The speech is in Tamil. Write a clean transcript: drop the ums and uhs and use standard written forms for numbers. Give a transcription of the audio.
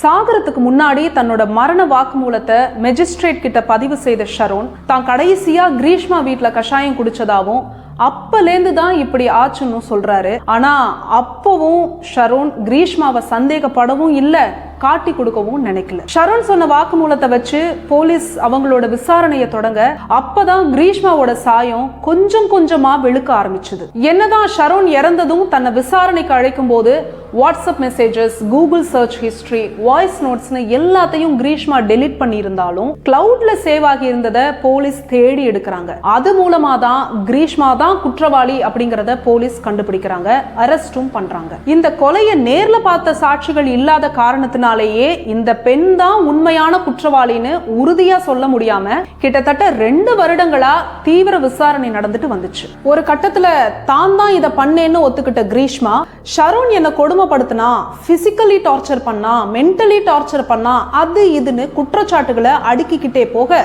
சாகரத்துக்கு முன்னாடி தன்னோட மரண வாக்குமூலத்தை மெஜிஸ்ட்ரேட் கிட்ட பதிவு செய்த ஷரோன் தான் கடைசியா கிரீஷ்மா வீட்டுல கஷாயம் குடிச்சதாவும் அப்பலேந்து தான் இப்படி ஆச்சுன்னு சொல்றாரு. ஆனா அப்பவும் ஷரோன் கிரீஷ்மாவை சந்தேகப்படவும் இல்ல, காட்டி கொடுக்கவும் நினைக்கல. ஷரோன் சொன்ன வாக்குமூலத்தை வச்சு போலீஸ் அவங்களோட விசாரணையை தொடங்க அப்பதான் கிரீஷ்மாவோட சாயம் கொஞ்சம் கொஞ்சமா வெளுக்க ஆரம்பிச்சது. என்னதான் ஷரோன் இறந்ததும் தன்னை விசாரணைக்கு அழைக்கும் போது WhatsApp messages, Google search history, voice நோட்ஸ்னு எல்லாத்தையும் கிரீஷ்மா டெலிட் பண்ணி இருந்தாலும் கிளவுட்ல சேவ் ஆகி இருந்ததை போலீஸ் தேடி எடுக்கிறாங்க. அது மூலமா தான் கிரீஷ்மா தான் குற்றவாளி அப்படிங்கறத போலீஸ் கண்டுபிடிக்கிறாங்க, அரெஸ்டும் பண்றாங்க. இந்த கொலையை நேர்ல பார்த்த சாட்சிகள் இல்லாத காரணத்தினாலேயே இந்த பெண் தான் உண்மையான குற்றவாளின்னு உறுதியா சொல்ல முடியாம கிட்டத்தட்ட 2 வருடங்களா தீவிர விசாரணை நடந்துட்டு வந்துச்சு. ஒரு கட்டத்துல தான் தான் இதை பண்ணேன்னு ஒத்துக்கிட்ட கிரீஷ்மா, ஷரோன் என்ன கொடுமைப்படுத்தினா, பிசிக்கலி டார்ச்சர் பண்ணா, மென்டலி டார்ச்சர் பண்ணா, அது இதுன்னு குற்றச்சாட்டுகளை அடுக்கிக்கிட்டே போக